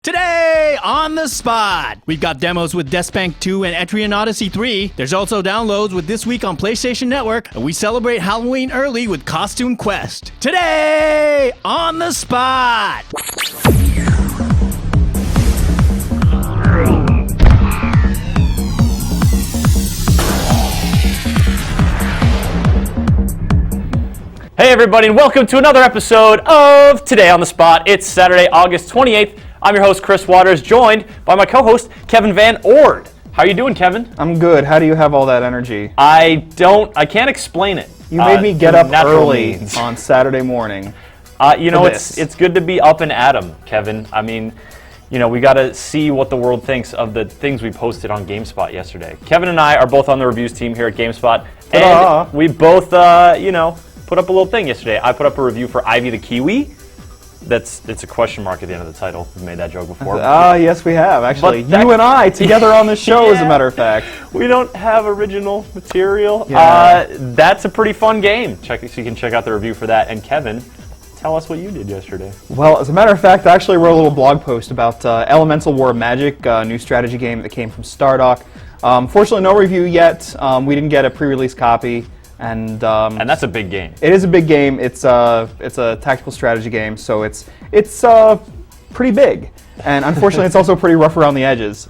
Today on the spot, we've got demos with Deathspank 2 and Etrian Odyssey 3. There's also downloads with This Week on PlayStation Network, and we celebrate Halloween early with Costume Quest. Today on the spot. Hey everybody, and welcome to another episode of Today on the Spot. It's Saturday, August 28th. I'm your host, Chris Waters, joined by my co-host, Kevin Van Ord. How are you doing, Kevin? I'm good. How do you have all that energy? I can't explain it. You made me get up early on Saturday morning. It's good to be up and at 'em, Kevin. I mean, we got to see what the world thinks of the things we posted on GameSpot yesterday. Kevin and I are both on the reviews team here at GameSpot, and we both, put up a little thing yesterday. I put up a review for Ivy the Kiwi. It's a question mark at the end of the title. We've made that joke before. Yes, we have, actually. You and I together on the show, yeah. As a matter of fact. We don't have original material. Yeah. That's a pretty fun game. So you can check out the review for that. And Kevin, tell us what you did yesterday. Well, as a matter of fact, I actually wrote a little blog post about Elemental War of Magic, a new strategy game that came from Stardock. Fortunately, no review yet. We didn't get a pre-release copy. And that's a big game. It is a big game. It's a tactical strategy game, so it's pretty big. And unfortunately, it's also pretty rough around the edges,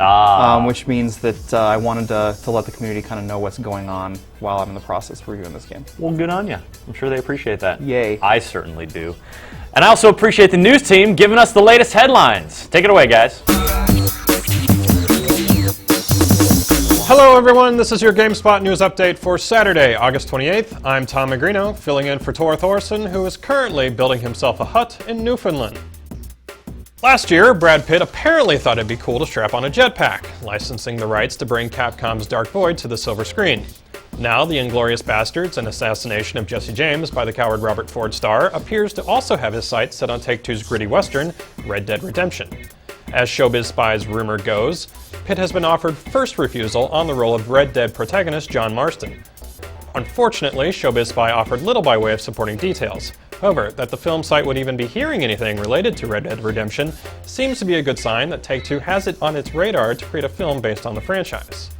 which means that I wanted to let the community kind of know what's going on while I'm in the process of reviewing this game. Well, good on you. I'm sure they appreciate that. Yay. I certainly do. And I also appreciate the news team giving us the latest headlines. Take it away, guys. Hello everyone, this is your GameSpot news update for Saturday, August 28th. I'm Tom Magrino, filling in for Tor Thorson, who is currently building himself a hut in Newfoundland. Last year, Brad Pitt apparently thought it'd be cool to strap on a jetpack, licensing the rights to bring Capcom's Dark Void to the silver screen. Now, The Inglourious Basterds and Assassination of Jesse James by the coward Robert Ford star appears to also have his sights set on Take-Two's gritty western, Red Dead Redemption. As Showbiz Spy's rumor goes, Pitt has been offered first refusal on the role of Red Dead protagonist John Marston. Unfortunately, Showbiz Spy offered little by way of supporting details. However, that the film site would even be hearing anything related to Red Dead Redemption seems to be a good sign that Take-Two has it on its radar to create a film based on the franchise.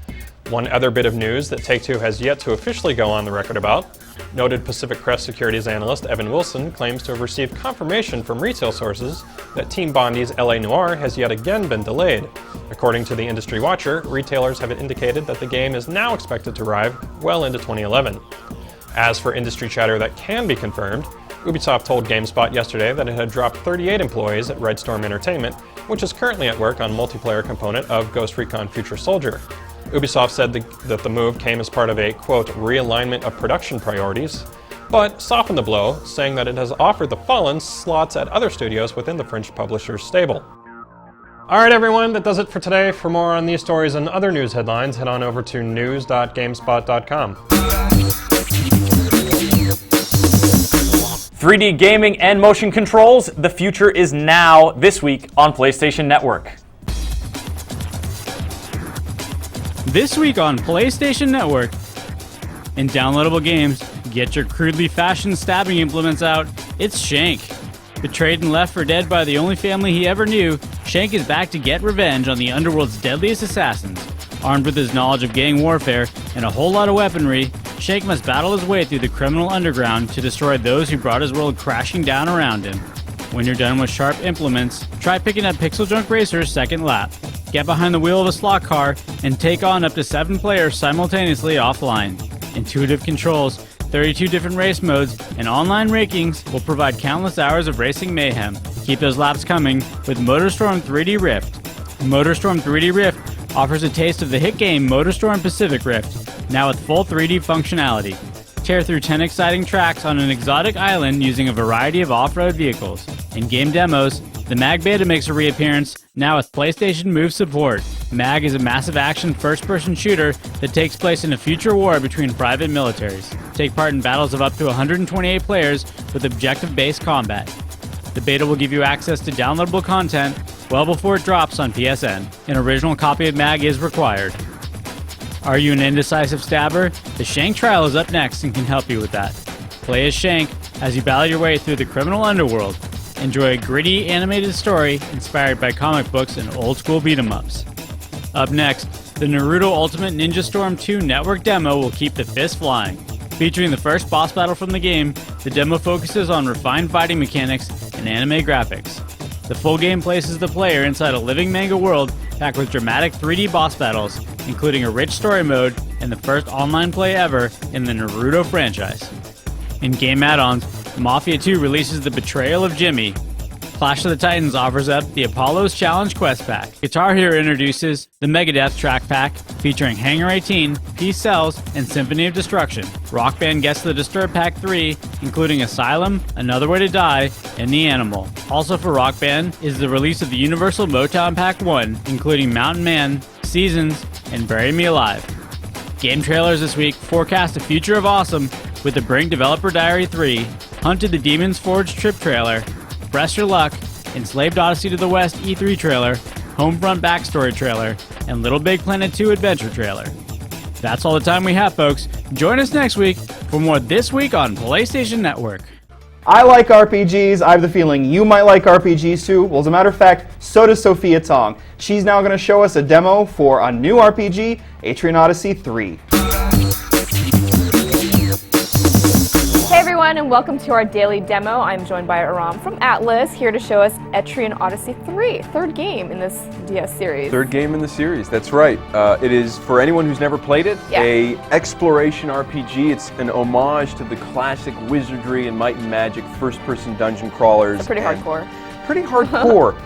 One other bit of news that Take-Two has yet to officially go on the record about: noted Pacific Crest Securities analyst Evan Wilson claims to have received confirmation from retail sources that Team Bondi's LA Noire has yet again been delayed. According to the Industry Watcher, retailers have indicated that the game is now expected to arrive well into 2011. As for industry chatter that can be confirmed, Ubisoft told GameSpot yesterday that it had dropped 38 employees at Red Storm Entertainment, which is currently at work on multiplayer component of Ghost Recon Future Soldier. Ubisoft said that the move came as part of a, quote, realignment of production priorities, but softened the blow, saying that it has offered the Fallen slots at other studios within the French publisher's stable. Alright everyone, that does it for today. For more on these stories and other news headlines, head on over to news.gamespot.com. 3D gaming and motion controls, the future is now, this week on PlayStation Network. This week on PlayStation Network. In downloadable games, get your crudely fashioned stabbing implements out. It's Shank. Betrayed and left for dead by the only family he ever knew, Shank is back to get revenge on the underworld's deadliest assassins. Armed with his knowledge of gang warfare and a whole lot of weaponry, Shank must battle his way through the criminal underground to destroy those who brought his world crashing down around him. When you're done with sharp implements, try picking up Pixel Junk Racer's second lap. Get behind the wheel of a slot car and take on up to 7 players simultaneously offline. Intuitive controls, 32 different race modes, and online rankings will provide countless hours of racing mayhem. Keep those laps coming with MotorStorm 3D Rift. MotorStorm 3D Rift offers a taste of the hit game MotorStorm Pacific Rift, now with full 3D functionality. Tear through 10 exciting tracks on an exotic island using a variety of off-road vehicles. In game demos, the Mag Beta makes a reappearance, now with PlayStation Move support. Mag is a massive action first-person shooter that takes place in a future war between private militaries. Take part in battles of up to 128 players with objective-based combat. The beta will give you access to downloadable content well before it drops on PSN. An original copy of Mag is required. Are you an indecisive stabber? The Shank trial is up next and can help you with that. Play as Shank as you battle your way through the criminal underworld. Enjoy a gritty animated story inspired by comic books and old-school beat-em-ups. Up next, the Naruto Ultimate Ninja Storm 2 network demo will keep the fist flying. Featuring the first boss battle from the game, the demo focuses on refined fighting mechanics and anime graphics. The full game places the player inside a living manga world packed with dramatic 3D boss battles, including a rich story mode and the first online play ever in the Naruto franchise. In game add-ons, Mafia 2 releases The Betrayal of Jimmy. Clash of the Titans offers up the Apollo's Challenge Quest Pack. Guitar Hero introduces the Megadeth Track Pack, featuring Hangar 18, Peace Sells, and Symphony of Destruction. Rock Band gets the Disturbed Pack 3, including Asylum, Another Way to Die, and The Animal. Also for Rock Band is the release of the Universal Motown Pack 1, including Mountain Man, Seasons, and Bury Me Alive. Game trailers this week forecast a future of awesome with the Brink Developer Diary 3, Hunt to the Demon's Forge Trip trailer, Press Your Luck, Enslaved Odyssey to the West E3 trailer, Homefront Backstory trailer, and Little Big Planet 2 Adventure trailer. That's all the time we have, folks. Join us next week for more This Week on PlayStation Network. I like RPGs. I have the feeling you might like RPGs too. Well, as a matter of fact, so does Sophia Tong. She's now going to show us a demo for a new RPG, Etrian Odyssey 3. Hey everyone, and welcome to our daily demo. I'm joined by Aram from Atlas, here to show us Etrian Odyssey 3, third game in this DS series. Third game in the series, that's right. It is, for anyone who's never played it, a exploration RPG. It's an homage to the classic wizardry and might and magic first-person dungeon crawlers. So pretty hardcore. Pretty hardcore.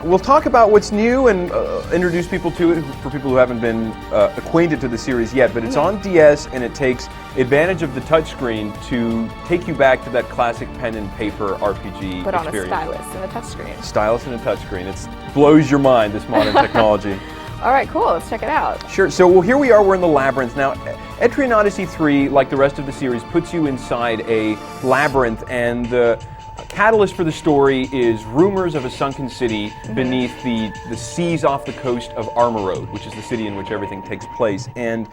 We'll talk about what's new and introduce people to it for people who haven't been acquainted to the series yet. But it's on DS, and it takes advantage of the touchscreen to take you back to that classic pen and paper RPG Put on experience. a stylus and a touchscreen. Stylus and a touchscreen. It blows your mind, this modern technology. All right, cool. Let's check it out. Sure. So, well, here we are. We're in the labyrinth now. Etrian Odyssey 3, like the rest of the series, puts you inside a labyrinth, and the catalyst for the story is rumors of a sunken city beneath the seas off the coast of Armor Road, which is the city in which everything takes place. And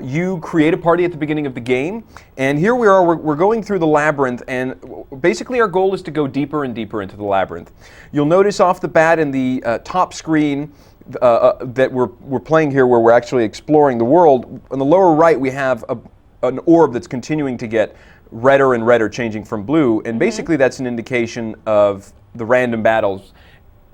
you create a party at the beginning of the game, and here we are. We're going through the labyrinth, and basically our goal is to go deeper and deeper into the labyrinth. You'll notice off the bat in the top screen that we're playing here, where we're actually exploring the world. On the lower right, we have an orb that's continuing to get redder and redder, changing from blue, and basically that's an indication of the random battles.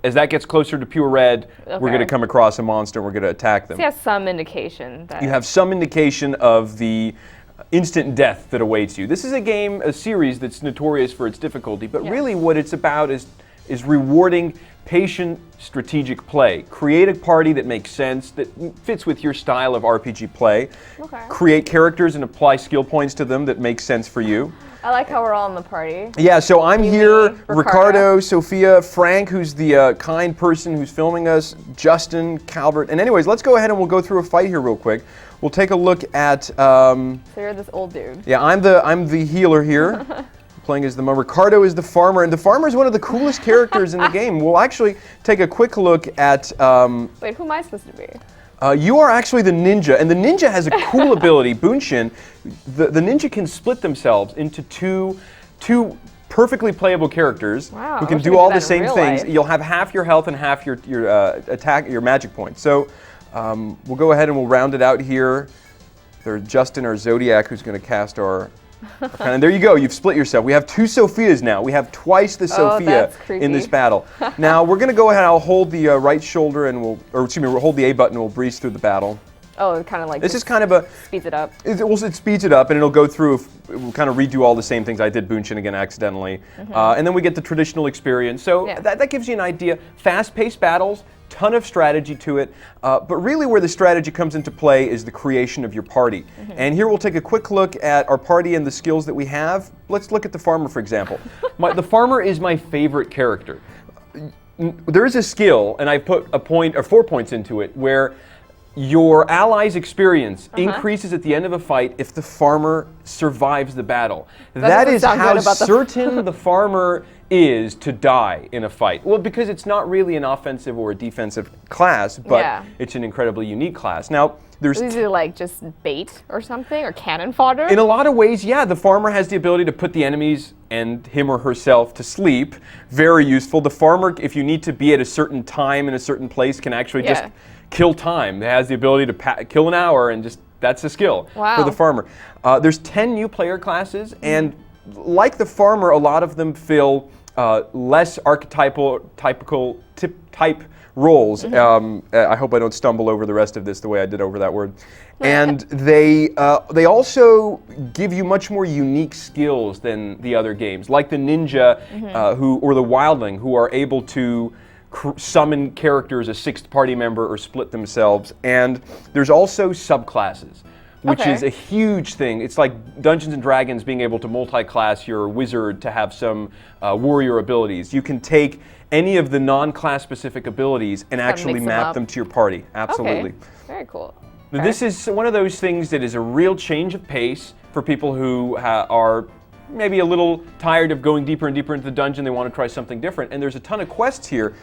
As that gets closer to pure red, we're going to come across a monster and we're going to attack them. So you have some indication that... You have some indication of the instant death that awaits you. This is a series that's notorious for its difficulty, but really what it's about is rewarding patient, strategic play. Create a party that makes sense, that fits with your style of RPG play. Okay. Create characters and apply skill points to them that make sense for you. I like how we're all in the party. Yeah, so I'm here, Ricardo, Sophia, Frank, who's the kind person who's filming us, Justin, Calvert. And anyways, let's go ahead and we'll go through a fight here real quick. We'll take a look at... So you're this old dude. Yeah, I'm the healer here. Playing as the monk. Ricardo is the farmer, and the farmer is one of the coolest characters in the game. We'll actually take a quick look at... Wait, who am I supposed to be? You are actually the ninja, and the ninja has a cool ability, Bunshin. The ninja can split themselves into two perfectly playable characters who can do all the same things. You'll have half your health and half your your magic points. So we'll go ahead and we'll round it out here. There's Justin, our Zodiac, who's going to cast our... And there you go, you've split yourself. We have two Sophias now. We have twice the Sophia in this battle. Now we're going to go ahead, I'll hold the right shoulder and we'll hold the A button and we'll breeze through the battle. Oh, kind of like this is kind of a... Speeds it up. It speeds it up and it'll go through, we'll kind of redo all the same things. I did Bunshin again accidentally. And then we get the traditional experience. So that gives you an idea. Fast-paced battles, ton of strategy to it, but really where the strategy comes into play is the creation of your party. And here we'll take a quick look at our party and the skills that we have. Let's look at the farmer, for example. The farmer is my favorite character. There is a skill, and I put a point or 4 points into it, where your ally's experience increases at the end of a fight if the farmer survives the battle. That is how certain the farmer is to die in a fight? Well, because it's not really an offensive or a defensive class, but it's an incredibly unique class. Now, there's Is it like just bait or something, or cannon fodder? in a lot of ways, yeah, the farmer has the ability to put the enemies and him or herself to sleep. Very useful. The farmer, if you need to be at a certain time in a certain place, can actually just kill time. It has the ability to kill an hour, and just that's a skill for the farmer. There's 10 new player classes, and like the farmer, a lot of them fill less archetypal type roles. I hope I don't stumble over the rest of this the way I did over that word. And they also give you much more unique skills than the other games, like the ninja or the wildling, who are able to summon characters, a sixth party member, or split themselves. And there's also subclasses, which is a huge thing. It's like Dungeons and Dragons being able to multi-class your wizard to have some warrior abilities. You can take any of the non-class specific abilities and actually map them to your party. Absolutely. Okay. Very cool. This is one of those things that is a real change of pace for people who are maybe a little tired of going deeper and deeper into the dungeon. They want to try something different. And there's a ton of quests here.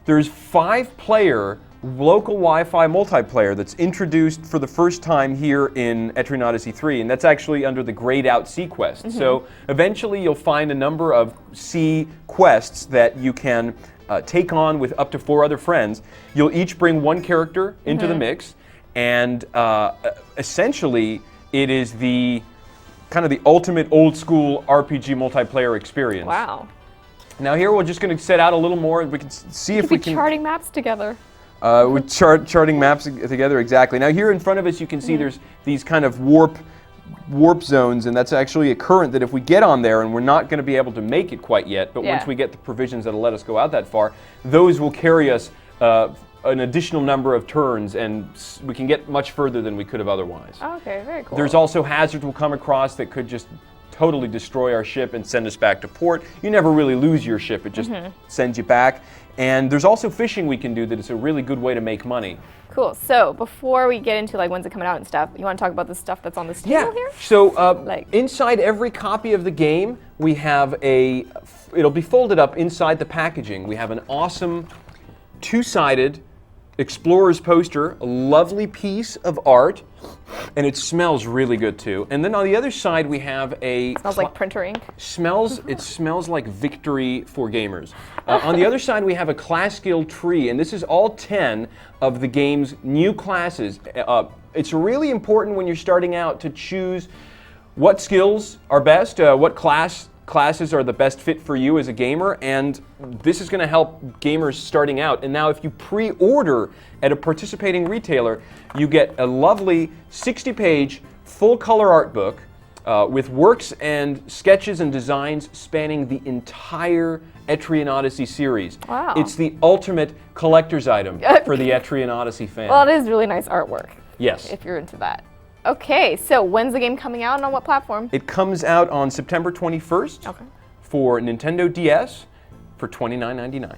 There's 5-player local Wi-Fi multiplayer that's introduced for the first time here in Etrian Odyssey 3, and that's actually under the Grayed Out Sea quest. So eventually you'll find a number of sea quests that you can take on with up to 4 other friends. You'll each bring one character into the mix, and essentially it is the kind of the ultimate old school RPG multiplayer experience. Wow. Now here we're just going to set out a little more, and we can see if we can charting maps together. With charting maps together, exactly. Now here in front of us you can see there's these kind of warp zones, and that's actually a current that if we get on there, and we're not going to be able to make it quite yet, but once we get the provisions that'll let us go out that far, those will carry us an additional number of turns, and we can get much further than we could have otherwise. Oh, okay, very cool. There's also hazards we'll come across that could just totally destroy our ship and send us back to port. You never really lose your ship, it just sends you back. And there's also fishing we can do that is a really good way to make money. Cool. So before we get into like when's it coming out and stuff, you want to talk about the stuff that's on this table here? So inside every copy of the game, we have it'll be folded up inside the packaging. We have an awesome 2-sided Explorer's poster, a lovely piece of art, and it smells really good too. And then on the other side we have It smells like printer ink. It smells like victory for gamers. On the other side we have a class skill tree, and this is all 10 of the game's new classes. It's really important when you're starting out to choose what skills are best, what classes are the best fit for you as a gamer, and this is going to help gamers starting out. And now if you pre-order at a participating retailer, you get a lovely 60-page full-color art book with works and sketches and designs spanning the entire Etrian Odyssey series. Wow. It's the ultimate collector's item for the Etrian Odyssey fan. Well, it is really nice artwork. Yes. If you're into that. Okay, so when's the game coming out and on what platform? It comes out on September 21st for Nintendo DS for $29.99.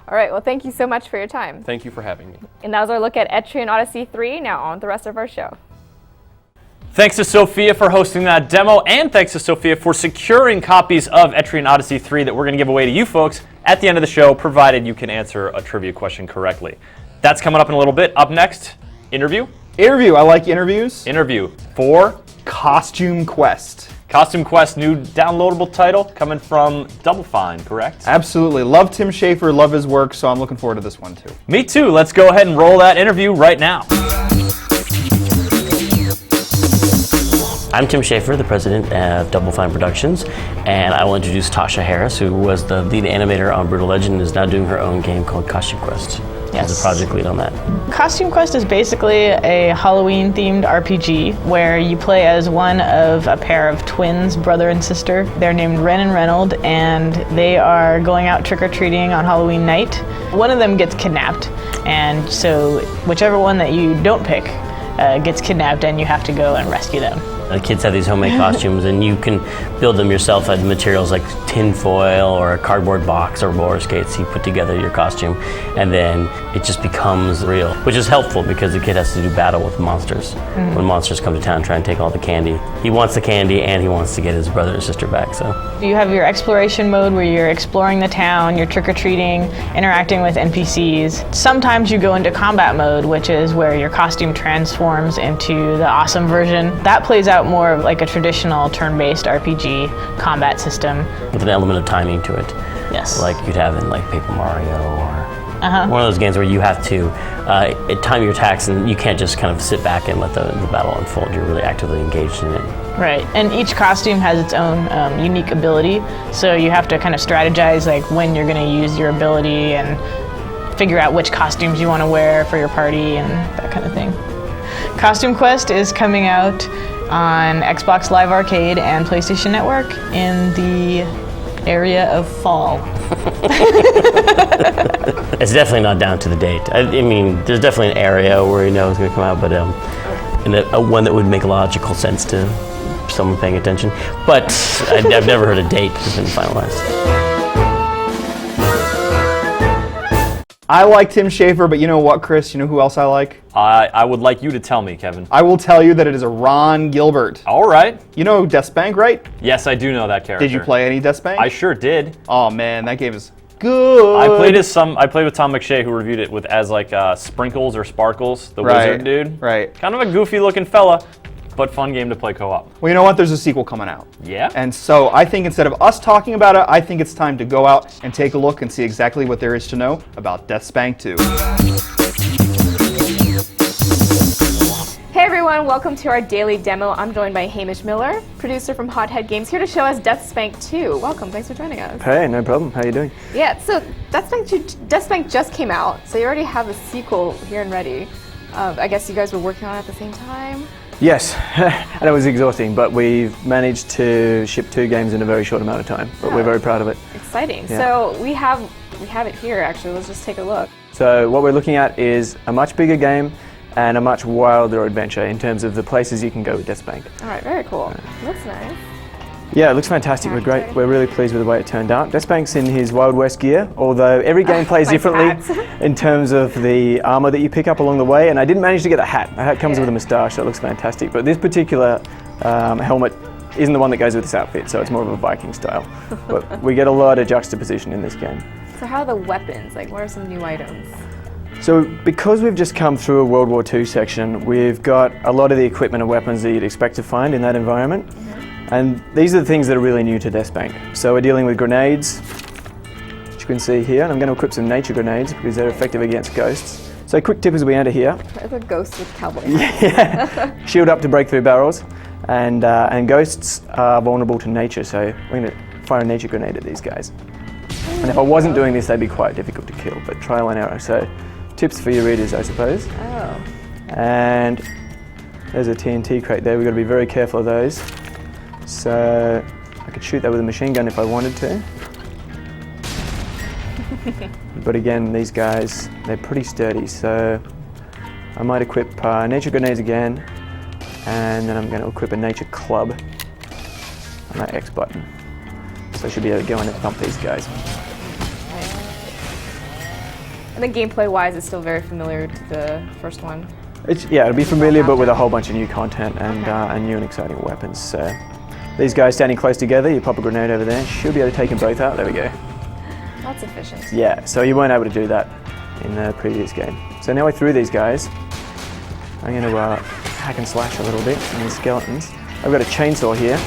All right, well, thank you so much for your time. Thank you for having me. And that was our look at Etrian Odyssey 3. Now on with the rest of our show. Thanks to Sophia for hosting that demo, and thanks to Sophia for securing copies of Etrian Odyssey 3 that we're going to give away to you folks at the end of the show, provided you can answer a trivia question correctly. That's coming up in a little bit. Up next, interview. Interview. I like interviews. Interview for Costume Quest. Costume Quest, new downloadable title coming from Double Fine, correct? Absolutely. Love Tim Schafer, love his work, so I'm looking forward to this one too. Me too. Let's go ahead and roll that interview right now. I'm Tim Schafer, the president of Double Fine Productions, and I will introduce Tasha Harris, who was the lead animator on Brutal Legend and is now doing her own game called Costume Quest. Yes. As a project lead on that. Costume Quest is basically a Halloween-themed RPG where you play as one of a pair of twins, brother and sister. They're named Ren and Reynold, and they are going out trick-or-treating on Halloween night. One of them gets kidnapped, and so whichever one that you don't pick gets kidnapped, and you have to go and rescue them. The kids have these homemade costumes, and you can build them yourself out of materials like tin foil or a cardboard box or roller skates. You put together your costume, and then it just becomes real, which is helpful because the kid has to do battle with monsters. When monsters come to town and try and take all the candy, he wants the candy and he wants to get his brother and sister back. So You have your exploration mode where you're exploring the town, you're trick-or-treating, interacting with NPCs. Sometimes you go into combat mode, which is where your costume transforms into the awesome version. That plays out more of like a traditional turn-based RPG combat system. with an element of timing to it, Yes. like you'd have in like Paper Mario or one of those games where you have to time your attacks and you can't just kind of sit back and let the battle unfold. You're really actively engaged in it. Right, and each costume has its own unique ability, so you have to kind of strategize like when you're going to use your ability and figure out which costumes you want to wear for your party and that kind of thing. Costume Quest is coming out on Xbox Live Arcade and PlayStation Network in the area of fall. It's definitely not down to the date. I mean, there's definitely an area where you know it's going to come out, but one that would make logical sense to someone paying attention. But I've never heard a date that's been finalized. I like Tim Schafer, but you know what, Chris? You know who else I like? I would like you to tell me, Kevin. I will tell you that it is a Ron Gilbert. All right. You know Deathspank, right? Yes, I do know that character. Did you play any Deathspank? I sure did. Oh man, that game is good. I played with Tom McShay, who reviewed it as like Sprinkles or Sparkles, the wizard dude. Right. Kind of a goofy looking fella, but fun game to play co-op. Well, you know what? There's a sequel coming out. Yeah. And so I think instead of us talking about it, I think it's time to go out and take a look and see exactly what there is to know about Deathspank 2. Hey everyone, welcome to our daily demo. I'm joined by Hamish Miller, producer from Hothead Games, here to show us Deathspank 2. Welcome, thanks for joining us. Hey, no problem. How you doing? Yeah, so Deathspank just came out, so you already have a sequel here and ready. I guess you guys were working on it at the same time? Yes, and it was exhausting, but we've managed to ship 2 games in a very short amount of time, but we're very proud of it. Exciting. Yeah. So we have it here, actually. Let's just take a look. So what we're looking at is a much bigger game and a much wilder adventure in terms of the places you can go with Deathspank. All right, very cool. Looks nice. Yeah, it looks fantastic. We're really pleased with the way it turned out. Deathspank's in his Wild West gear, although every game plays differently in terms of the armor that you pick up along the way, and I didn't manage to get the hat. The hat comes with a moustache, so it looks fantastic. But this particular helmet isn't the one that goes with this outfit, so it's more of a Viking style. But we get a lot of juxtaposition in this game. So how are the weapons? Like, what are some new items? So because we've just come through a World War II section, we've got a lot of the equipment and weapons that you'd expect to find in that environment. And these are the things that are really new to Deathspank. So we're dealing with grenades, which you can see here, and I'm going to equip some nature grenades because they're effective against ghosts. So quick tip as we enter here. It's a ghost with cowboy Yeah, shield up to break through barrels, and ghosts are vulnerable to nature, so we're going to fire a nature grenade at these guys. And if I wasn't doing this, they'd be quite difficult to kill, but trial and error. So tips for your readers, I suppose. Oh. And there's a TNT crate there. We've got to be very careful of those. So I could shoot that with a machine gun if I wanted to. But again, these guys, they're pretty sturdy, so I might equip nature grenades again, and then I'm going to equip a nature club on that X button. So I should be able to go in and thump these guys. And then gameplay-wise, it's still very familiar to the first one. It'll be familiar, but with a whole bunch of new content and new and exciting weapons. So these guys standing close together, you pop a grenade over there, should be able to take them both out. There we go. That's efficient. Yeah, so you weren't able to do that in the previous game. So now we're through these guys. I'm going to hack and slash a little bit on these skeletons. I've got a chainsaw here,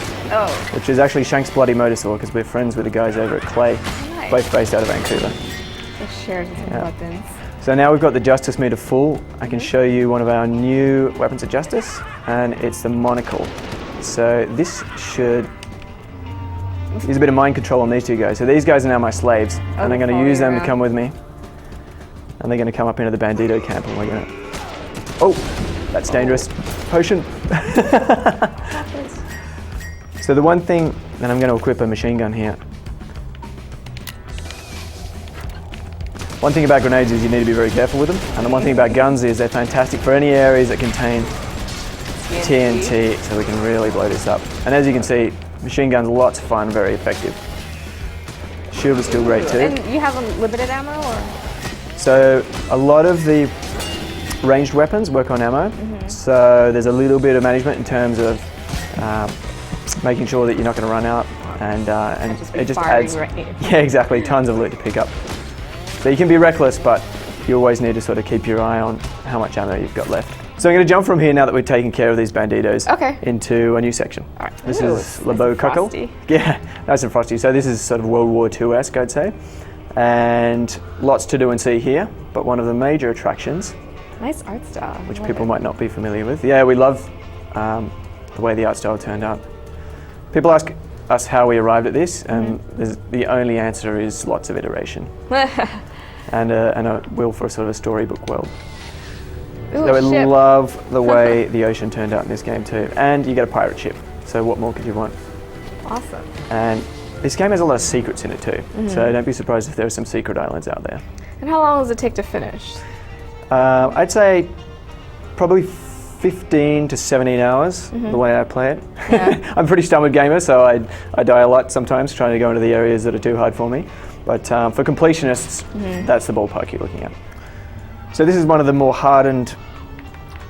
which is actually Shank's bloody motor saw because we're friends with the guys over at Clay, both based out of Vancouver. It shares the same weapons. So now we've got the Justice meter full. I can show you one of our new weapons of justice, and it's the monocle. So this should use a bit of mind control on these 2 guys. So these guys are now my slaves, and I'm going to use them to come with me. And they're going to come up into the Bandito camp, and we're going to... Oh, that's dangerous. Potion. So the one thing, and I'm going to equip a machine gun here. One thing about grenades is you need to be very careful with them, and the one thing about guns is they're fantastic for any areas that contain TNT, so we can really blow this up. And as you can see, machine guns are lots of fun, very effective. Shield is still great too. And you have unlimited ammo, or? So a lot of the ranged weapons work on ammo. So there's a little bit of management in terms of making sure that you're not going to run out, and it just adds, yeah, exactly, tons of loot to pick up. So you can be reckless, but you always need to sort of keep your eye on how much ammo you've got left. So I'm going to jump from here now that we've taken care of these banditos into a new section. All right. This is Le Beau Cockle. Yeah, nice and frosty. So this is sort of World War II-esque, I'd say. And lots to do and see here, but one of the major attractions, nice art style, which people might not be familiar with. Yeah, we love the way the art style turned out. People ask us how we arrived at this, and the only answer is lots of iteration. and a will for a sort of a storybook world. Ooh, so I love the way the ocean turned out in this game too. And you get a pirate ship, so what more could you want? Awesome. And this game has a lot of secrets in it too, so don't be surprised if there are some secret islands out there. And how long does it take to finish? I'd say probably 15 to 17 hours, the way I play it. Yeah. I'm a pretty stubborn gamer, so I die a lot sometimes trying to go into the areas that are too hard for me. But for completionists, that's the ballpark you're looking at. So this is one of the more hardened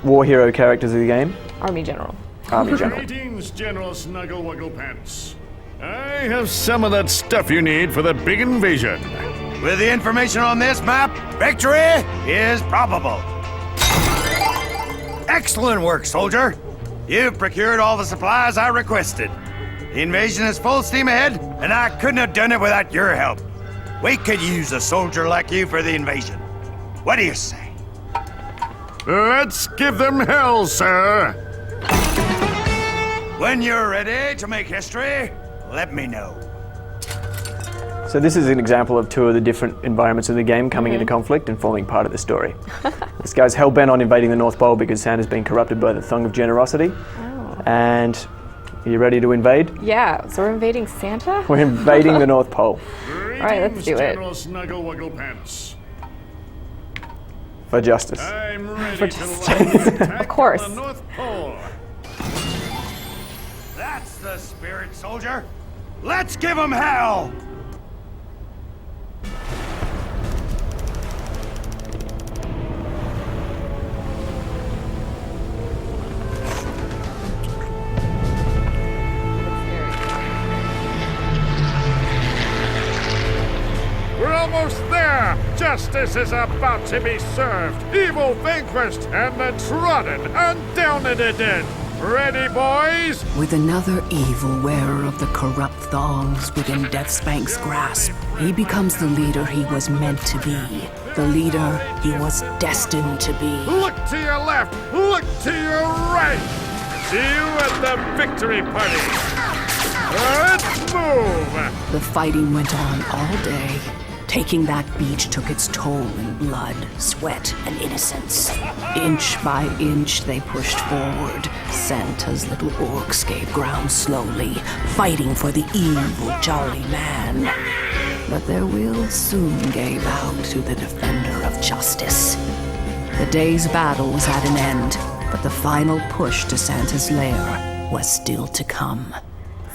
war hero characters of the game. Army General. Army General. Greetings, General Snuggle Wuggle Pants. I have some of that stuff you need for the big invasion. With the information on this map, victory is probable. Excellent work, soldier. You've procured all the supplies I requested. The invasion is full steam ahead, and I couldn't have done it without your help. We could use a soldier like you for the invasion. What do you say? Let's give them hell, sir. When you're ready to make history, let me know. So this is an example of two of the different environments of the game coming into conflict and forming part of the story. This guy's hell-bent on invading the North Pole because Santa's been corrupted by the Thong of Generosity. Oh. And are you ready to invade? Yeah, so we're invading Santa? We're invading the North Pole. All right, let's do it. General Snuggle Wuggle Pants. For justice. I'm ready For to justice. launch an attack Of course. on the North Pole. That's the spirit, soldier. Let's give them hell! We're almost there! Justice is about to be served! Evil vanquished and the trodden and down and the dead! Ready, boys? With another evil wearer of the corrupt thongs within Deathspank's grasp, he becomes the leader he was meant to be. The leader he was destined to be. Look to your left! Look to your right! See you at the victory party! Let's move! The fighting went on all day. Taking that beach took its toll in blood, sweat, and innocence. Inch by inch, they pushed forward. Santa's little orcs gave ground slowly, fighting for the evil jolly man. But their will soon gave out to the defender of justice. The day's battle was at an end, but the final push to Santa's lair was still to come.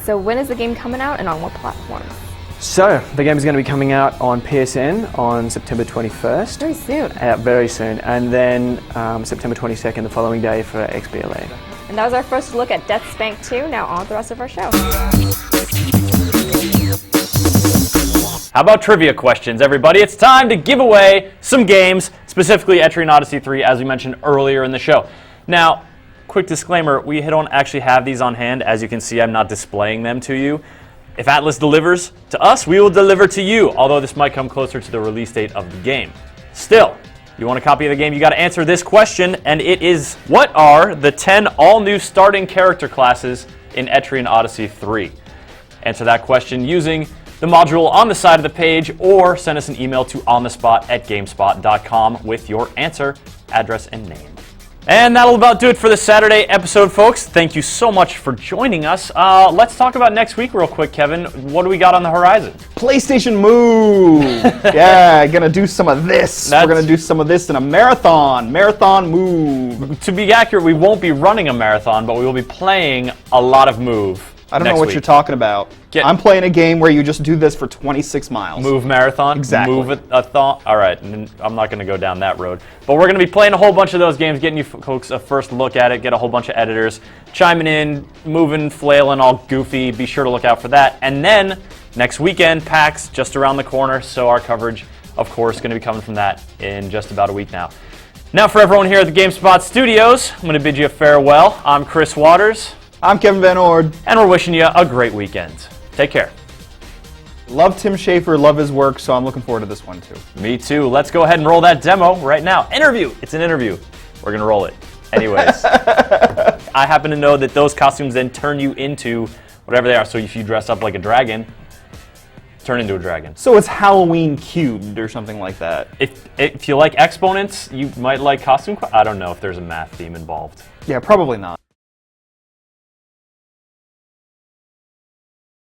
So when is the game coming out and on what platforms? So, the game is going to be coming out on PSN on September 21st. Very soon. Very soon. And then September 22nd, the following day, for XBLA. And that was our first look at Deathspank 2. Now on with the rest of our show. How about trivia questions, everybody? It's time to give away some games, specifically Etrian Odyssey 3, as we mentioned earlier in the show. Now, quick disclaimer, we don't actually have these on hand. As you can see, I'm not displaying them to you. If Atlas delivers to us, we will deliver to you, although this might come closer to the release date of the game. Still, you want a copy of the game, you got to answer this question, and it is, what are the 10 all-new starting character classes in Etrian Odyssey 3? Answer that question using the module on the side of the page, or send us an email to onthespot@gamespot.com with your answer, address, and name. And that'll about do it for the Saturday episode, folks. Thank you so much for joining us. Let's talk about next week real quick, Kevin. What do we got on the horizon? PlayStation Move! Yeah, gonna do some of this. We're gonna do some of this in a marathon. Marathon Move. To be accurate, we won't be running a marathon, but we will be playing a lot of Move. I don't know Next what week. you're talking about. I'm playing a game where you just do this for 26 miles. Move marathon? Exactly. Move a thon? All right, I'm not going to go down that road. But we're going to be playing a whole bunch of those games, getting you folks a first look at it, get a whole bunch of editors chiming in, moving, flailing, all goofy. Be sure to look out for that. And then next weekend, PAX just around the corner, so our coverage, of course, going to be coming from that in just about a week now. Now for everyone here at the GameSpot studios, I'm going to bid you a farewell. I'm Chris Waters. I'm Kevin Van Ord. And we're wishing you a great weekend. Take care. Love Tim Schafer, love his work, so I'm looking forward to this one too. Me too. Let's go ahead and roll that demo right now. Interview. It's an interview. We're going to roll it. Anyways, I happen to know that those costumes then turn you into whatever they are. So if you dress up like a dragon, turn into a dragon. So it's Halloween cubed or something like that. If you like exponents, you might like costume. I don't know if there's a math theme involved. Yeah, probably not.